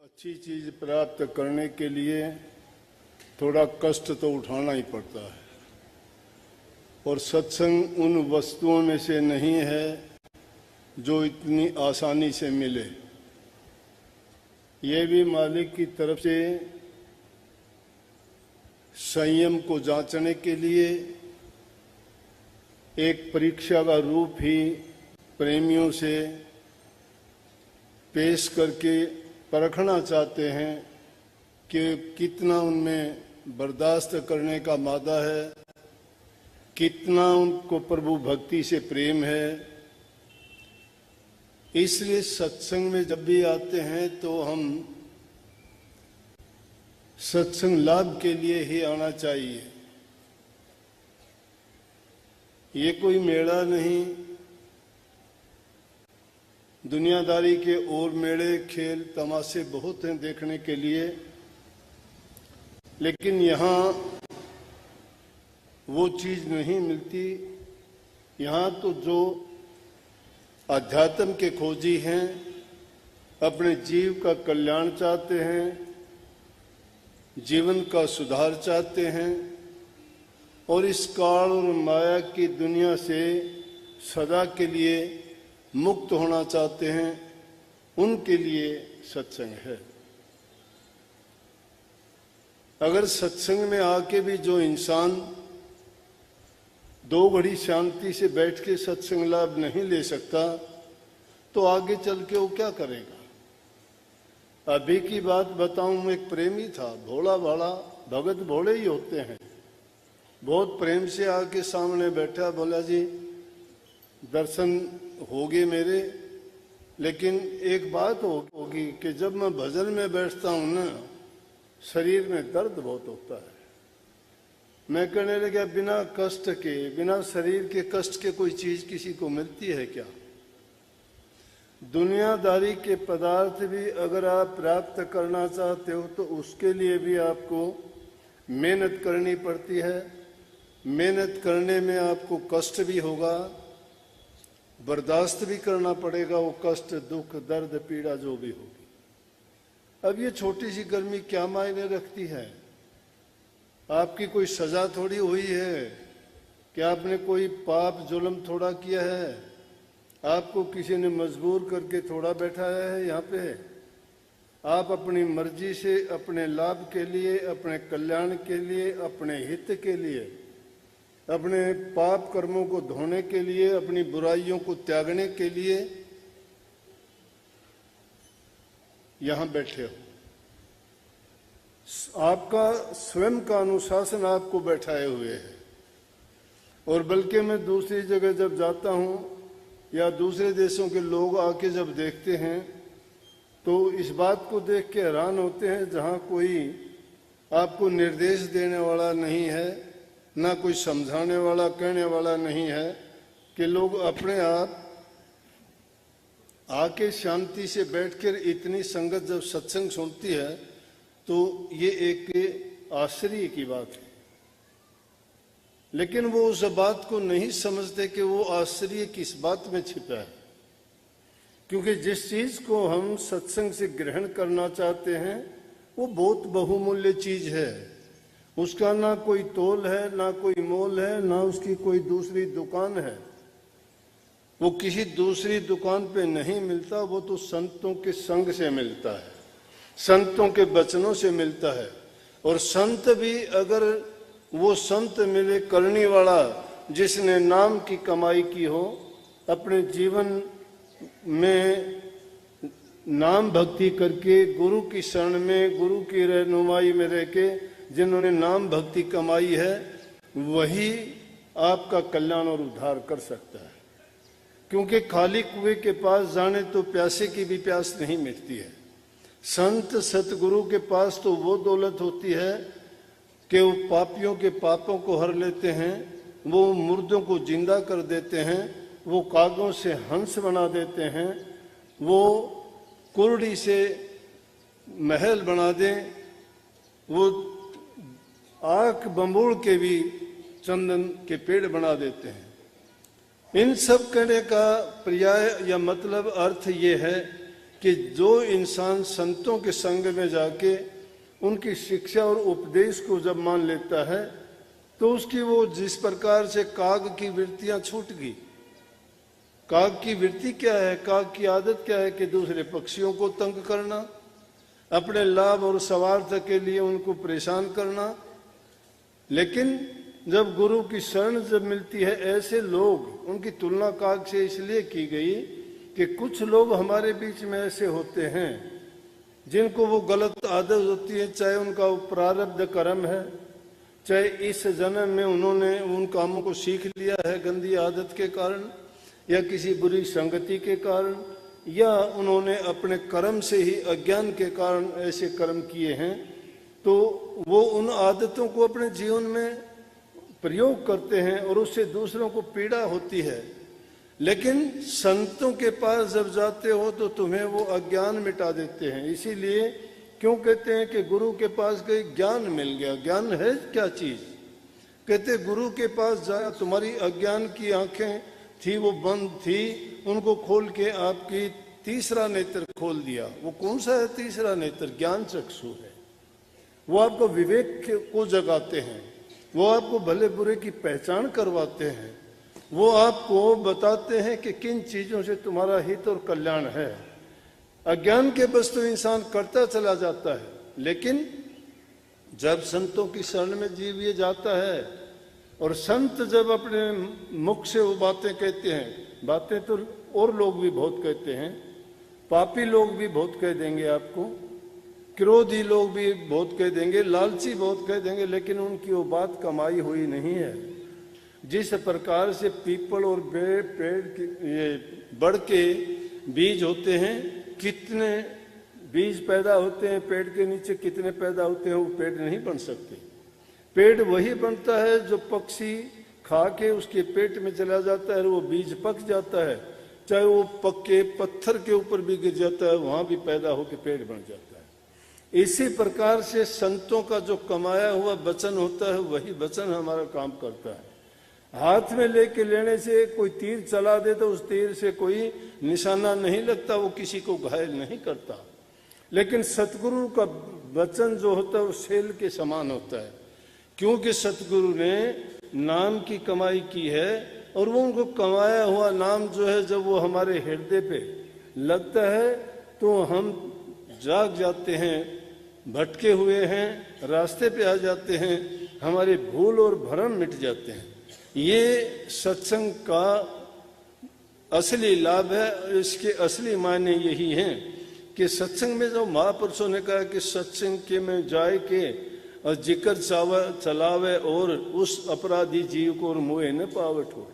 अच्छी चीज प्राप्त करने के लिए थोड़ा कष्ट तो उठाना ही पड़ता है और सत्संग उन वस्तुओं में से नहीं है जो इतनी आसानी से मिले। ये भी मालिक की तरफ से संयम को जांचने के लिए एक परीक्षा का रूप ही प्रेमियों से पेश करके परखना चाहते हैं कि कितना उनमें बर्दाश्त करने का मादा है, कितना उनको प्रभु भक्ति से प्रेम है। इसलिए सत्संग में जब भी आते हैं तो हम सत्संग लाभ के लिए ही आना चाहिए। ये कोई मेला नहीं, दुनियादारी के और मेले खेल तमाशे बहुत हैं देखने के लिए, लेकिन यहाँ वो चीज नहीं मिलती। यहाँ तो जो अध्यात्म के खोजी हैं, अपने जीव का कल्याण चाहते हैं, जीवन का सुधार चाहते हैं और इस काल और माया की दुनिया से सदा के लिए मुक्त होना चाहते हैं, उनके लिए सत्संग है। अगर सत्संग में आके भी जो इंसान 2 घड़ी शांति से बैठ के सत्संग लाभ नहीं ले सकता तो आगे चल के वो क्या करेगा। अभी की बात बताऊं, एक प्रेमी था, भोला भाला, भगत भोले ही होते हैं। बहुत प्रेम से आके सामने बैठा, बोला जी दर्शन हो गए मेरे, लेकिन एक बात होगी कि जब मैं भजन में बैठता हूं ना, शरीर में दर्द बहुत होता है। मैं कहने लगा, बिना कष्ट के, बिना शरीर के कष्ट के कोई चीज किसी को मिलती है क्या? दुनियादारी के पदार्थ भी अगर आप प्राप्त करना चाहते हो तो उसके लिए भी आपको मेहनत करनी पड़ती है। मेहनत करने में आपको कष्ट भी होगा, बर्दाश्त भी करना पड़ेगा वो कष्ट, दुख, दर्द, पीड़ा जो भी होगी। अब ये छोटी सी गर्मी क्या मायने रखती है? आपकी कोई सजा थोड़ी हुई है कि आपने कोई पाप जुल्म थोड़ा किया है, आपको किसी ने मजबूर करके थोड़ा बैठाया है यहाँ पे। आप अपनी मर्जी से अपने लाभ के लिए, अपने कल्याण के लिए, अपने हित के लिए, अपने पाप कर्मों को धोने के लिए, अपनी बुराइयों को त्यागने के लिए यहां बैठे हो। आपका स्वयं का अनुशासन आपको बैठाए हुए है। और बल्कि मैं दूसरी जगह जब जाता हूं या दूसरे देशों के लोग आके जब देखते हैं तो इस बात को देख के हैरान होते हैं, जहां कोई आपको निर्देश देने वाला नहीं है, ना कोई समझाने वाला, कहने वाला नहीं है, कि लोग अपने आप आके शांति से बैठकर इतनी संगत जब सत्संग सुनती है तो ये एक आश्चर्य की बात है। लेकिन वो उस बात को नहीं समझते कि वो आश्चर्य किस बात में छिपा है। क्योंकि जिस चीज को हम सत्संग से ग्रहण करना चाहते हैं वो बहुत बहुमूल्य चीज है। उसका ना कोई तोल है, ना कोई मोल है, ना उसकी कोई दूसरी दुकान है। वो किसी दूसरी दुकान पे नहीं मिलता, वो तो संतों के संग से मिलता है, संतों के वचनों से मिलता है। और संत भी अगर वो संत मिले करने वाला जिसने नाम की कमाई की हो, अपने जीवन में नाम भक्ति करके गुरु की शरण में, गुरु की रहनुमाई में रह के जिन्होंने नाम भक्ति कमाई है, वही आपका कल्याण और उद्धार कर सकता है। क्योंकि खाली कुएं के पास जाने तो प्यासे की भी प्यास नहीं मिटती है। संत सतगुरु के पास तो वो दौलत होती है कि वो पापियों के पापों को हर लेते हैं, वो मुर्दों को जिंदा कर देते हैं, वो कागों से हंस बना देते हैं, वो कुर्डी से महल बना दें, वो आंख बंबूड़ के भी चंदन के पेड़ बना देते हैं। इन सब कहने का पर्याय या मतलब अर्थ ये है कि जो इंसान संतों के संग में जाके उनकी शिक्षा और उपदेश को जब मान लेता है तो उसकी वो जिस प्रकार से काग की वृत्तियां छूट गई। काग की वृत्ति क्या है? काग की आदत क्या है? कि दूसरे पक्षियों को तंग करना, अपने लाभ और स्वार्थ के लिए उनको परेशान करना। लेकिन जब गुरु की शरण जब मिलती है, ऐसे लोग, उनकी तुलना काग से इसलिए की गई कि कुछ लोग हमारे बीच में ऐसे होते हैं जिनको वो गलत आदत होती है, चाहे उनका वो प्रारब्ध कर्म है, चाहे इस जन्म में उन्होंने उन कामों को सीख लिया है गंदी आदत के कारण, या किसी बुरी संगति के कारण, या उन्होंने अपने कर्म से ही अज्ञान के कारण ऐसे कर्म किए हैं, तो वो उन आदतों को अपने जीवन में प्रयोग करते हैं और उससे दूसरों को पीड़ा होती है। लेकिन संतों के पास जब जाते हो तो तुम्हें वो अज्ञान मिटा देते हैं। इसीलिए क्यों कहते हैं कि गुरु के पास गए ज्ञान मिल गया। ज्ञान है क्या चीज? कहते गुरु के पास जाए, तुम्हारी अज्ञान की आंखें थी वो बंद थी, उनको खोल के आपकी तीसरा नेत्र खोल दिया। वो कौन सा है तीसरा नेत्र? ज्ञान चक्षु है। वो आपको विवेक को जगाते हैं, वो आपको भले बुरे की पहचान करवाते हैं, वो आपको बताते हैं कि किन चीजों से तुम्हारा हित और कल्याण है। अज्ञान के बस तो इंसान करता चला जाता है, लेकिन जब संतों की शरण में जीव ये जाता है और संत जब अपने मुख से वो बातें कहते हैं, बातें तो और लोग भी बहुत कहते हैं, पापी लोग भी बहुत कह देंगे आपको, क्रोधी लोग भी बहुत कह देंगे, लालची बहुत कह देंगे, लेकिन उनकी वो बात कमाई हुई नहीं है। जिस प्रकार से पीपल और पेड़ ये बड़ के बीज होते हैं, कितने बीज पैदा होते हैं, पेड़ के नीचे कितने पैदा होते हैं, वो पेड़ नहीं बन सकते। पेड़ वही बनता है जो पक्षी खा के उसके पेट में चला जाता है और वो बीज पक जाता है, चाहे वो पक्के पत्थर के ऊपर भी गिर जाता है, वहां भी पैदा होकर पेड़ बन जाता है। इसी प्रकार से संतों का जो कमाया हुआ वचन होता है, वही वचन हमारा काम करता है। हाथ में लेके लेने से कोई तीर चला दे तो उस तीर से कोई निशाना नहीं लगता, वो किसी को घायल नहीं करता। लेकिन सतगुरु का वचन जो होता है वो सेल के समान होता है, क्योंकि सतगुरु ने नाम की कमाई की है और वो उनको कमाया हुआ नाम जो है जब वो हमारे हृदय पे लगता है तो हम जाग जाते हैं, भटके हुए हैं रास्ते पे आ जाते हैं, हमारे भूल और भ्रम मिट जाते हैं। ये सत्संग का असली लाभ है। इसके असली मायने यही हैं कि सत्संग में जो महापुरुषों ने कहा कि सत्संग के में जाए के और जिक्र चलावे और उस अपराधी जीव को और मोहे न पावट हो।